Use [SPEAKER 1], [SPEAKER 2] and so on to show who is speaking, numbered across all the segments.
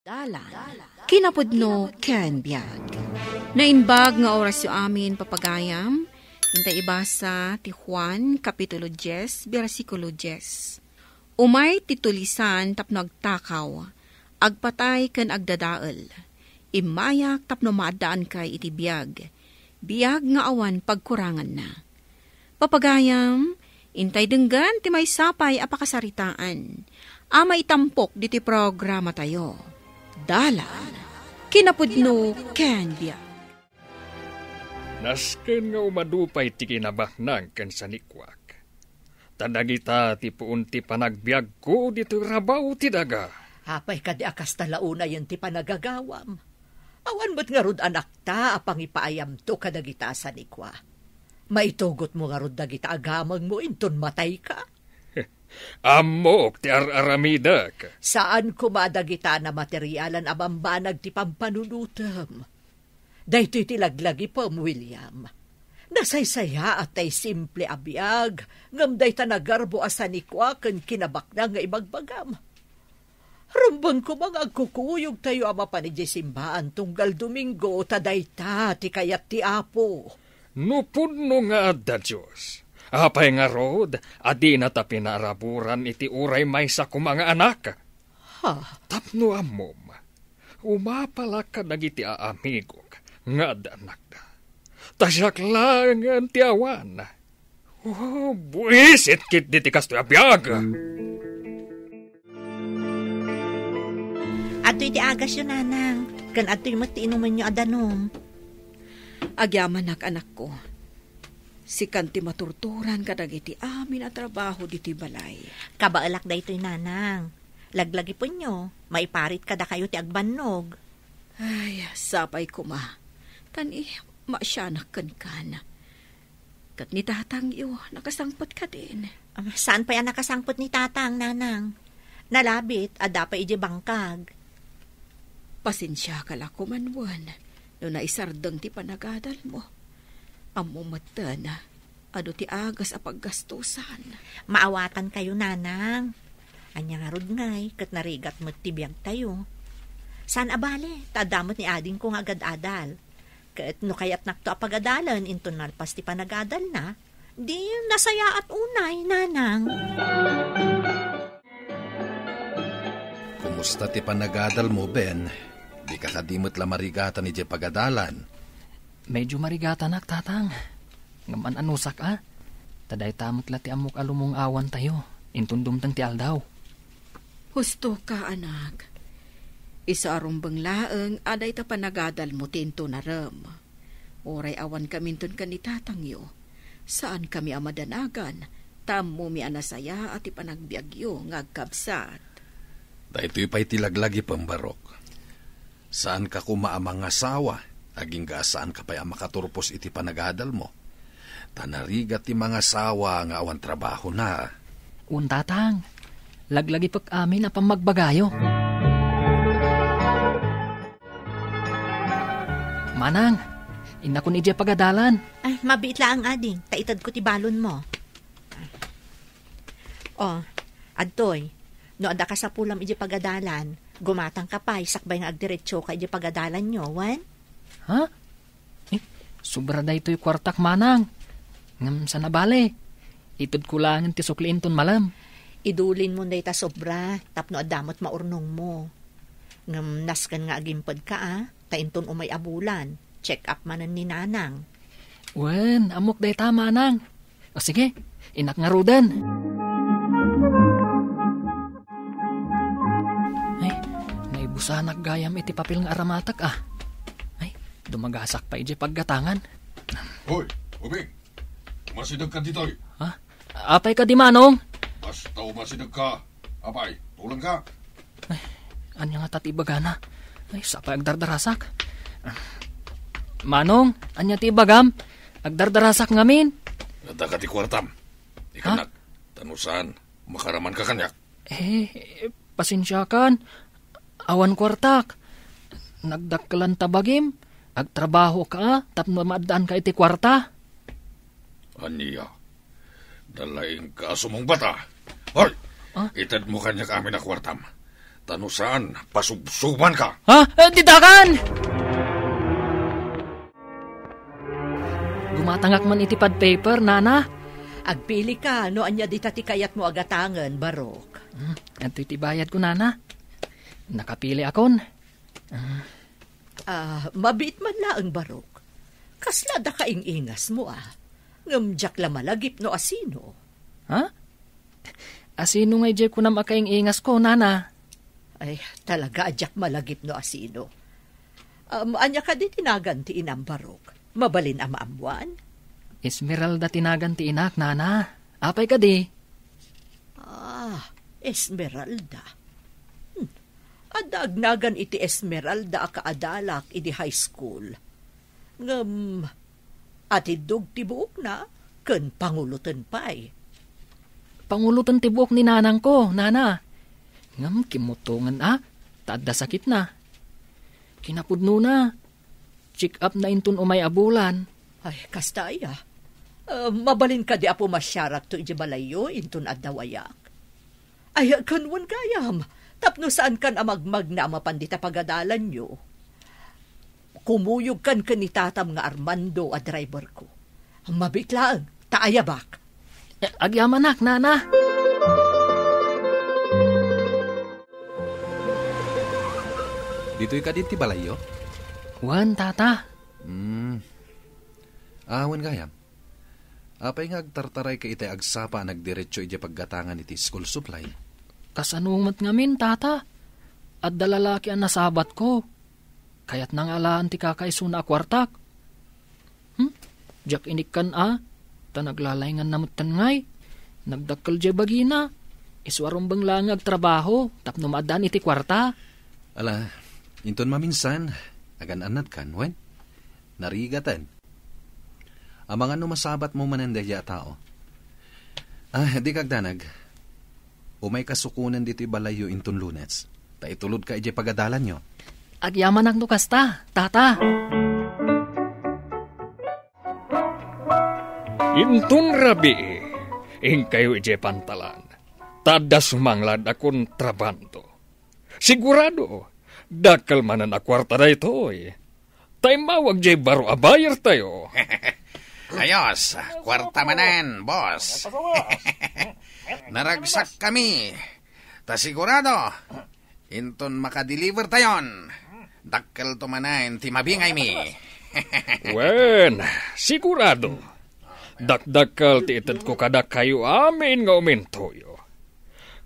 [SPEAKER 1] Dalan, kinapudno ken biag. Nainbag nga oras yu amin papagayam, hintay ibasa ti Juan, Kapitulo 10, versikulo 10. Umay titulisan tapno agtakaw, agpatay ken agdadael, imayak tapno maadaan kay iti biag, biag nga awan pagkurangan na. Papagayam, intay denggan ti may sapay apakasaritaan, ama itampok diti programa tayo. Dalan, kinapudno ken biag.
[SPEAKER 2] Nasken nga umadupay ti kinabaknang ken sanikwak. Tadagita ti puun ti panagbiag ko dito rabaw ti daga.
[SPEAKER 3] Hapay ka di akas talauna yun ti panagagawam. Awan mo't nga rod anak ta apang ipaayam to kadagita sanikwa. Maitugot mo nga rod dagita agamang mo inton matay ka.
[SPEAKER 2] Amok ti araramidak.
[SPEAKER 3] Saan kumadagita na materyalan abambanag ti pampanunutam? Dahito iti laglagi pa, William. Nasaysaya at tay simple abiyag, ngam day tanagarbo asanikwa ken kinabakna nga ibagbagam. Rumbang ko mga agkukuyog tayo ama pa ni Jesimbaan tunggal Domingo, tadayta ti kayat ti Apo.
[SPEAKER 2] Nupudno nga adda Diyos. Apay nga rod, adi na ta pinaraburan iti uray may sa kumanga anak.
[SPEAKER 3] Ha?
[SPEAKER 2] Tapno amom, umapala ka nagiti aamigok, nga da anak da. Tasyak lang ang tiawan. Oh, buisit kit diti kasto abiyag.
[SPEAKER 4] Ato iti agas yun, nanang. Kan ato yung matiinuman nyo adanom.
[SPEAKER 1] Agyaman anak ko. Si kanti maturturan kadag iti amin at trabaho diti balay.
[SPEAKER 4] Kabaalak da ito'y nanang. Laglagi po nyo, maiparit kada kayo ti agbannog.
[SPEAKER 1] Ay, sapay ko ma. Tani, masyanak kan. Kat ni tatang iyo, nakasangpot ka din.
[SPEAKER 4] Saan pa yan nakasangpot ni tatang, nanang? Nalabit, ada pa iji bangkag.
[SPEAKER 1] Pasensya ka la kumanwan, no naisardeng ti panagadal mo. Amo mata na, ano ti agas a paggastusan.
[SPEAKER 4] Maawatan kayo, nanang. Anya nga rod ngay, kat narigat mo't tibiyag tayo. Saan abale, tadamot ni ading kong agad-adal. Kat no kayat nakto apagadalan, into nalpas ti panagadal na, di nasaya at unay, nanang.
[SPEAKER 5] Kumusta ti panagadal mo, Ben? Di ka kadimot la marigatan ni Jay pagadalan.
[SPEAKER 6] Medyo marigatan ak, tatang. Ngaman anusak, Taday tamot la ti amok alumong awan tayo. Intundumtang ti aldaw.
[SPEAKER 1] Husto ka, anak. Isa arumbang laeng, aday ta panagadal mo tinto na ram. Oray awan kamintun ka ni tatang yo. Saan kami amadanagan? Tamo mi anasaya at ipanagbiagyo ngagkabsat.
[SPEAKER 5] Dahito'y pa'y tilaglagi pambarok. Saan ka kumaamang asawa? Aging saan ka pa'y makaturpos iti panagadal mo? Tanarigat ti mga asawa nga awan trabaho na.
[SPEAKER 6] Tatang, laglagi pag amin na pamagbagayo. Manang, ina ko ni Jay pagadalan.
[SPEAKER 4] Ay, mabiit la ang ading, taitad ko ti balon mo. Oh, adtoy, no ada ka sa pulam iji pagadalan, gumatang ka pa, sakbay nga agdiretso ka iji pagadalan nyo, wan?
[SPEAKER 6] Ha? Sobra da ito'y kwartak, manang. Ngam sa nabale. Itod kulangan ti sukliin ton malam.
[SPEAKER 4] Idulin mo na ita sobra, tapno adamot maurnong mo. Ngam naskan nga agimpad ka, tainton umay abulan. Check up manan ni nanang.
[SPEAKER 6] Wen, amok da ita, manang. O sige, inak nga rudan. Ay, naibusanak gayam iti papel nga aramatak, dumagasak pa iji paggatangan.
[SPEAKER 7] Hoy, ubing! Masidag ka dito'y.
[SPEAKER 6] Ha? Apay ka di, manong?
[SPEAKER 7] Basta masidag ka. Apay, tulang ka.
[SPEAKER 6] Ay, anya nga tatibaga na. Ay, sapay agdardarasak. Manong, anya ti ibagam? Agdardarasak ngamin.
[SPEAKER 7] Nada ka ti kwartam. Ikanak, tanusan, makaraman ka kanyak.
[SPEAKER 6] Pasensya kan. Awan kwartak. Nagdakkalan tabagim. Agtrabaho ka, tapno maadaan ka iti kwarta.
[SPEAKER 7] Aniya, dalaing ka sumong bata. Hoy, itad mo kanya kami na kwartam. Tanusan, pasubsuban ka.
[SPEAKER 6] Ha? Titakan! Gumatangak man itipad paper, nana.
[SPEAKER 3] Agpili ka, no anya di tati kayat mo agatangan, Barok.
[SPEAKER 6] At iti bayad ko, nana. Nakapili akon.
[SPEAKER 3] Mabit man laang, Barok. Kasla da kaing ingas mo, Ngamjak la malagip no asino.
[SPEAKER 6] Ha? Asino nga ijay ko na makaing ingas ko, nana?
[SPEAKER 3] Ay, talaga adyak malagip no asino. Anya ka di tinagantiin ang Barok. Mabalin ang maamuan?
[SPEAKER 6] Esmeralda tinaganti inak, nana. Apay ka di?
[SPEAKER 3] Esmeralda. Adagnagan iti Esmeralda akaadalak iti high school. Atidog tibuok na, ken pangulutan pa'y.
[SPEAKER 6] Pangulutan tibuok ni nanang ko, nana. Ngam kimutungan tadda sakit na. Kinapudno na. Check up na intun umay abulan.
[SPEAKER 3] Ay, kastaya. Mabalin ka di apo masyarak to ijabalayo intun adawayak. Ay, kanwan gayam. Tapno saan kan amagmag na amapandita pagadalan nyo. Kumuyog kan ni tatam nga Armando a driver ko. Mabitlaan, taayabak.
[SPEAKER 6] Agyamanak, nana.
[SPEAKER 5] Dito'y ka din ti balayo?
[SPEAKER 6] Wan, tata.
[SPEAKER 5] Awan gayam. Apay nga agtartaray ka iti agsapa nagdiretso iti paggatangan iti school supply.
[SPEAKER 6] Kasanungat ngamin, tata. At dalalaki ang nasabat ko. Kaya't nang alaan ti kakaisuna akwartak. Jak inikan ta naglalayngan namutan ngay. Nagdakkel jay bagina. Iswarom bang lang agtrabaho, tapno maadan iti kwarta.
[SPEAKER 5] Ala, inton maminsan, agan-anat kan, wen? Narigatan. Amang ano masabat mo manandaya tao. Di kagdanag. Umay kasukunan dito balayo inton Lunes. Ta itulod ka ije pagadalan nyo.
[SPEAKER 6] Agyaman ang nukasta, tata.
[SPEAKER 2] Intun rabi, kayo ije pantalan. Tada sumanglad akong trabando. Sigurado, dakal manan akwarta na ito Tay mawag jay baro abayar tayo.
[SPEAKER 8] Ayos, kwarta manan, boss. Naragsak kami. Ta sigurado, inton makadeliver tayon. Dakkel to manan, ti mabingay mi.
[SPEAKER 2] Wen, sigurado. Dakdakal ti ited ko kada kayo amin nga umintoyo.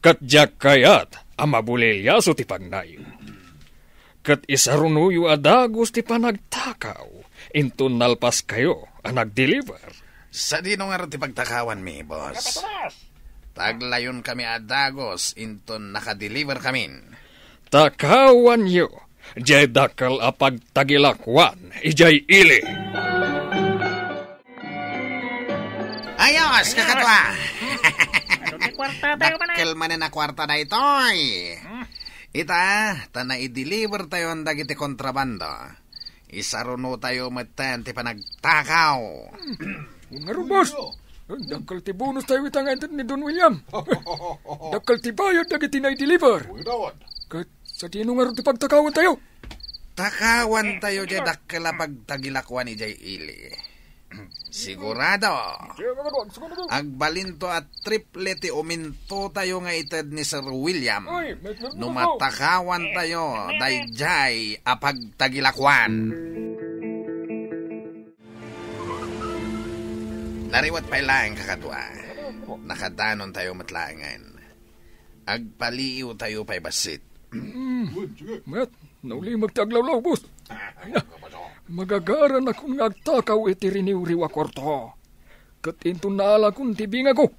[SPEAKER 2] Katjak kayat, amabulilya so ti pagnayo. Kat isarunuyo adagos ti panagtakaw. Inton nalpas kayo, nag-deliver.
[SPEAKER 8] Sa dino nga ti pagtakawan mi, boss. Taglayon kami adagos, inton nakadeliver kamin.
[SPEAKER 2] Takawan yo, jay dakal apag tagilakwan, ijay ili.
[SPEAKER 8] Ayos, kakatwa! Dakkel manan na kwarta na itoy. Ita, na i-deliver tayo ang dagiti kontrabando. Isaruno tayo matan ti panagtakaw.
[SPEAKER 2] Nga boss, dakal ti bonus tayo itangan ni Don William. Dakal ti bayad dagiti na i-deliver. Kat sa tino nga ti pagtakawan tayo.
[SPEAKER 8] Takawan tayo jay dakkel apag tagilakwan ni jay ili. Sigurado. Agbalinto at triplete uminto tayo nga ited ni Sir William. Numatakawan tayo dayjay apag tagilakwan. Nariwat pa ilang kakatwa. Nakadanon tayo matlangan. Agpaliw tayo pa'y basit.
[SPEAKER 2] Mat, nauli magtaglawlaw, boss. Magagaran akong nagtakaw iti riniwriwa korto. Kat into naala kong tibinga ko.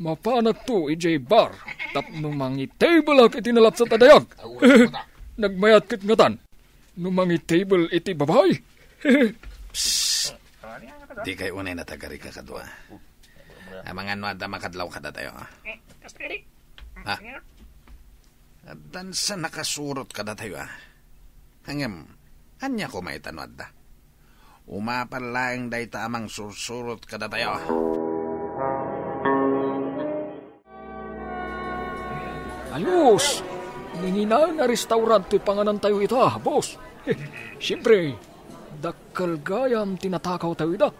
[SPEAKER 2] Mapanat to ijay bar. Tapno mangi table ak iti nalap sa tadayag. Nagmayat kit ngatan. No mangi table iti babay.
[SPEAKER 8] Psst. Di kayo unay natagari ka kadwa. Mga ano ada makadlaw kada tayo. Ha? Dan sa nakasurot kada tayo Hangem. Anya ko may tanwad da. Umapal lang day tamang sursurot kada tayo.
[SPEAKER 2] Ayos! Ningina nga restaurant to'y panganan tayo ita, boss. Siyempre, dakal gayam tinatakaw tayo ita.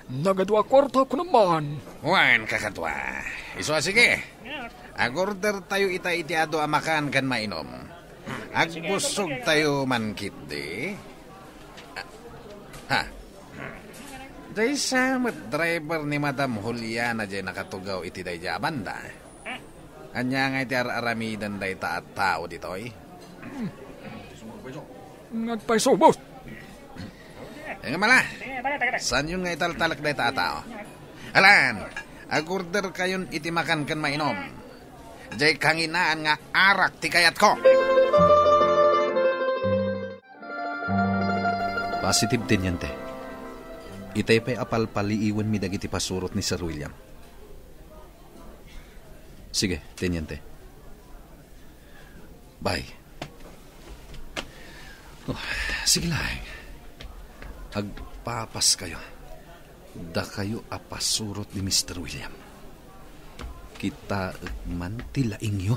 [SPEAKER 2] Nagadwa kwarta ko naman.
[SPEAKER 8] Juan, kakatwa. Iso, sige. Agorder tayo ita-itiado amakan kan mainom. Agbusog tayo man kitdi. Ha? Day samot driver ni Madam Juliana jay nakatugaw iti day jabanda. Anya nga iti aramidan day taat tao ditoy.
[SPEAKER 2] Nagpaiso, boss.
[SPEAKER 8] Nga mala, saan yun nga italtalak day taat tao? Alan, agorder kayon iti makan kan mainom. Jay kanginaan nga arak ti kayat ko.
[SPEAKER 5] Positive din yan, te. Itay pa'y apalpaliiwan mi dagiti pasurot ni Sir William. Sige, din yan, te. Bye. Oh, sige lang. Agpapas kayo. Da kayo apasurot ni Mr. William. Kita man tilaing nyo.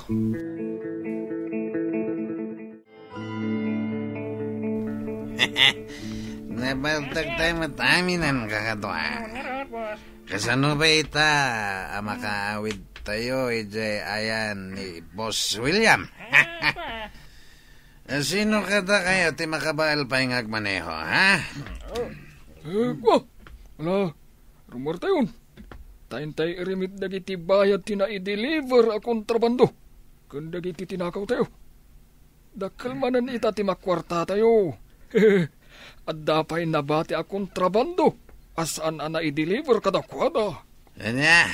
[SPEAKER 8] Nabaltag tayo mataminan, kakatwa. Kasano ba ita makaawid tayo, ijay ayan ni Boss William? Sino kada kayo ti makabal pa yung agmaneho, ha?
[SPEAKER 2] Wala, rumor tayon. Tayo irimit dagiti bayad tina i-deliver a kontrabando. Kung dagiti tinakaw tayo. Dakal manan ita ti makwarta tayo. At dapay nabati a kontrabando. Asaan ana i-deliver kadakwada.
[SPEAKER 8] Anya,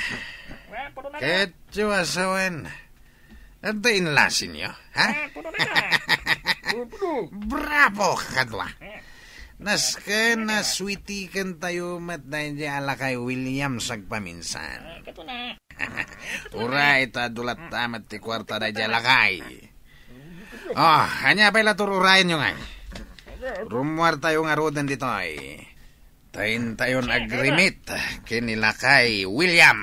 [SPEAKER 8] ketyo asawan. At da inlasin nyo, ha? Bravo, kakatwa. Naska na sweetikan tayo mat dahil di ala kay William sagpaminsan. Ura ita dulat tamat ti kwarta dahil di ala kay. Oh, hanya pa ila tururayan nyo nga. Rumuar tayo nga rodan dito ay. Tayin tayon agrimit kinila kay William.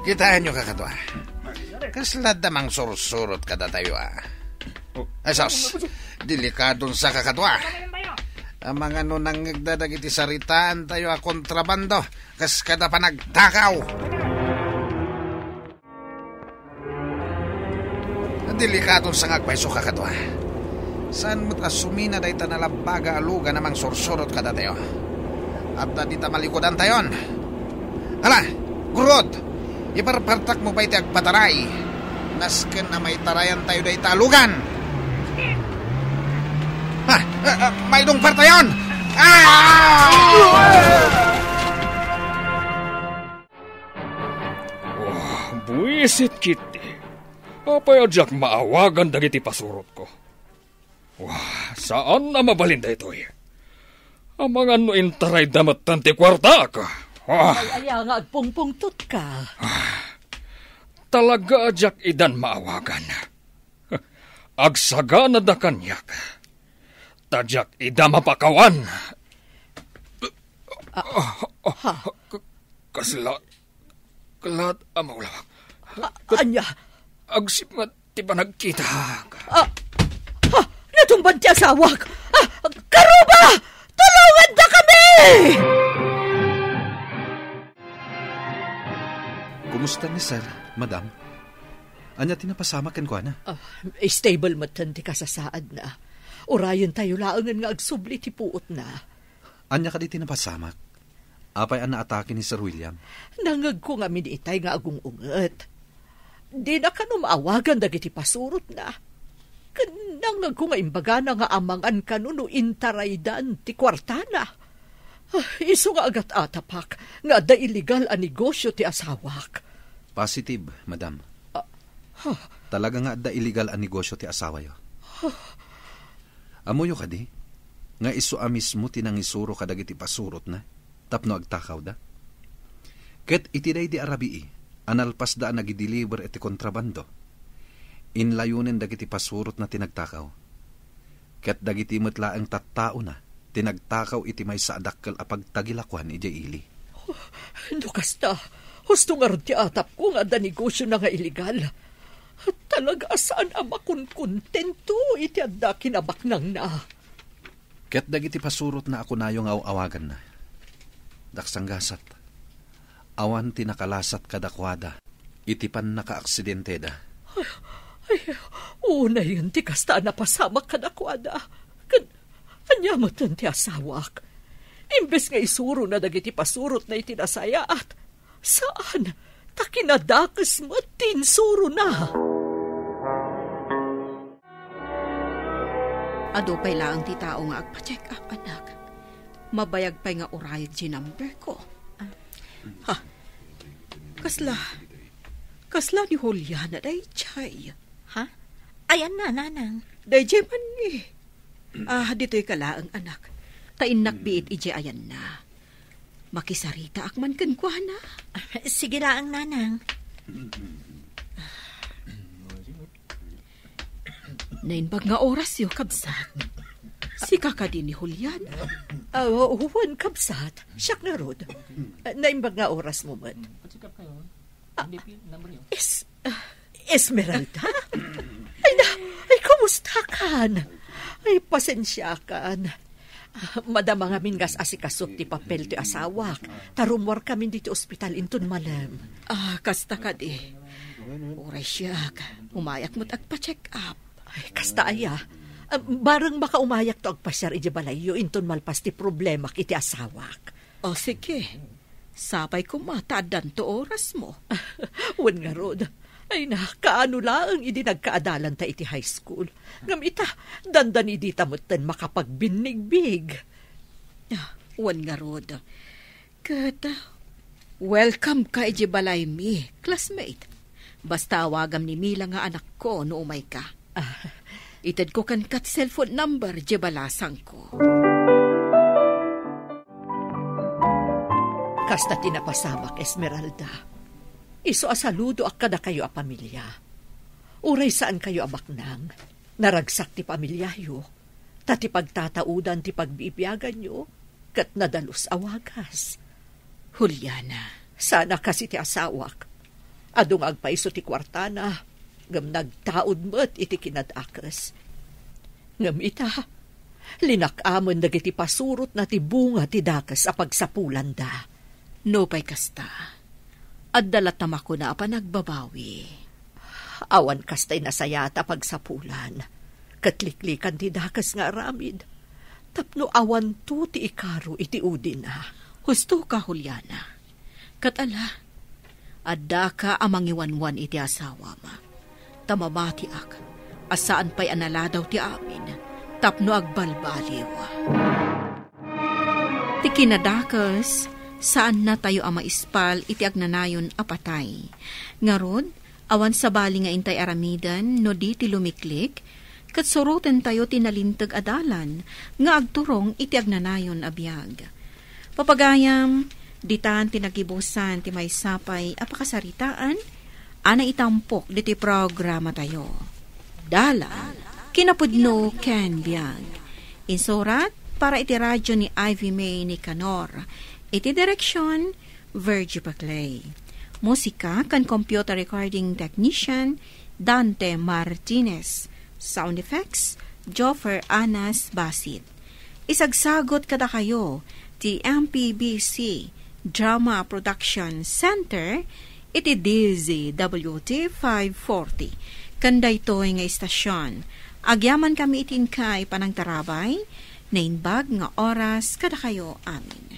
[SPEAKER 8] Kitaan nyo kakatwa. Kaslad namang sursurot kada tayo Asos, delikadong sa kakatwa. Ang mga nunang nagdadagiti saritaan tayo kontrabando. Kas kada pa nagtakaw. Delikadong sa ngagpaiso kakatwa. Saan mo't asumina dahi ta nalabaga aluga namang sursurot kada tayo. At di ta malikodan tayon. Hala, gurod! Iparpartak mo pa iti agpataray. Nasken na may tarayan tayo da italugan. May dong partayon!
[SPEAKER 2] Buisit kiti. Apayadyak maawagan dagiti pasurot ko. Saan na mabalinda ito eh? Ang mga no intaray damat tanti kwarta ka.
[SPEAKER 3] Ay, nga agpungpungtot ka.
[SPEAKER 2] Talaga adyak idan maawagan. Agsaga na da kanyak. Tadyak ida mapakawan. Kalat amawlawak.
[SPEAKER 3] Anya?
[SPEAKER 2] Agsip nga ti ba nagkita.
[SPEAKER 3] Natumbad ti asawak. Karuba! Tulungan na kami!
[SPEAKER 5] Kumusta ni Sir, Madam? Anya tinapasama ken kuana?
[SPEAKER 3] Stable matan ti kasasaad na. Orayon tayo laangan nga agsubli ti puot na.
[SPEAKER 5] Anya ka di tinapasamak? Apay ang naatake ni Sir William?
[SPEAKER 3] Nangag ko nga miniitay nga agung-unget. Di na ka numaawagan dagiti pasurot na. Nangag ko nga imbaga na nga amangan ka no intaraydan ti kwartana. Iso nga agat atapak nga da illegal a negosyo ti asawak.
[SPEAKER 5] Positive, Madam. Talaga nga da illegal a negosyo ti asawa yo. Amuyo ka di? Nga iso mismo tinangisuro kadagiti pasurot na tapno agtakaw da. Ket itiday di arabii analpas da nagideliver iti kontrabando. Inlayunin dagiti pasurot na tinagtakaw. Ket dagiti metlaeng tattao na tinagtakaw iti may sa adakkel apag tagilakwan iti ili.
[SPEAKER 3] Lukas ta, Husto nga rin ti atap ko nga da negosyo na nga iligal. Talaga saan ama kun kontento iti adda kinabaknang na.
[SPEAKER 5] Ket dagiti pasurot na ako na yung awagan na. Daksanggasat. Awan ti nakalasat kadakwada. Itipan naka-aksidente da.
[SPEAKER 3] Ay, una yun ti kasta na pasamak kadakwada. Kanyamatan ti asawak. Imbes nga isuro na dagiti pasurot na itinasaya at saan? Takinadakas mo tinsuro na.
[SPEAKER 1] Ado pa'y laang ti tao nga agpa-check up, anak. Mabayag pa'y nga urayag ginamber ko. Ha? Kasla ni Juliana day chay.
[SPEAKER 4] Ha? Ayan na, nanang.
[SPEAKER 1] Day jay man ni. Dito'y kalaang anak. Tainak biit ije ayan na. Makisarita akman kankwa na.
[SPEAKER 4] Sige laang, nanang.
[SPEAKER 1] Nainbag nga oras yo, kabsat. Si kakadi ni Juliana.
[SPEAKER 3] Huwan kabsat. Siyak na rod. Naimbag nga oras mo man. Esmeralda? Ay, kumusta kan? Ay, pasensya kan. Madam nga mingas asikasot ti papel ti asawak. Tarumwar kami dito ospital inton malam.
[SPEAKER 1] Kasta ka di. Oray siyak. Umayak mo't agpa-check up.
[SPEAKER 3] Ay, kasta aya. Barang makaumayak to agpasyar iji balayo inton malpas ti problema kiti asawak.
[SPEAKER 1] Sige. Sapay ko mataadan to oras mo.
[SPEAKER 3] Wan nga rod. Ay na, kaano lang idi nagkaadalan ta iti high school. Ngam ita, dandan idi tamutan makapagbinigbig.
[SPEAKER 1] Wan nga rod. Kata, welcome ka iji balay mi, classmate. Basta awagam ni Mila nga anak ko no umay ka. Itad ko kan kat cellphone number iji balasang ko.
[SPEAKER 3] Kasta tinapasamak, Esmeralda. Iso asaludo ak kada kayo a pamilya. Uray saan kayo abaknang. Naragsak ti pamilyayo. Tati pagtataudan ti pagbibiyagan nyo. Kat nadalus awagas.
[SPEAKER 1] Juliana.
[SPEAKER 3] Sana kasi ti asawak. Adong agpaiso ti kwartana. Ngam nagtaod mo't iti kinadakas. Ngam ita. Linak-amon dagiti pasurot na ti bunga ti dakas a pagsapulan da.
[SPEAKER 1] No pa'y kasta. At dalatama ko na pa nagbabawi.
[SPEAKER 3] Awan kasta'y nasayata pagsapulan. Katliklikan ti dakas nga aramid. Tapno awan to ti ikaro iti udin na.
[SPEAKER 1] Husto ka, Juliana. Katala, adda ka amang iwanwan iti asawa ma. Tamamati ak, asaan pa'y analadaw ti amin. Tapno agbalbaliw. Ti kinadakas, saan na tayo ama ispal iti agnanayon apatay. Ngarod, awan sa bali nga intay aramidan no di ti lumiklik, kat soroten tayo tinalintag adalan, nga agturong iti agnanayon abiyag. Papagayam, ditan tinagibusan ti may sapay apakasaritaan, ana itampok diti programa tayo. Dala, kinapudno ken biyag. Insurat para iti radyo ni Ivy May ni Canor. Iti direksyon, Virgie Paclay. Musika kan computer recording technician, Dante Martinez. Sound effects, Joffer Anas Basit. Isagsagot kada kayo, ti MPBC Drama Production Center, iti DZWT 540. Kanday to'y nga istasyon. Agyaman kami itin kay panang tarabay, na inbag nga oras kada kayo amin.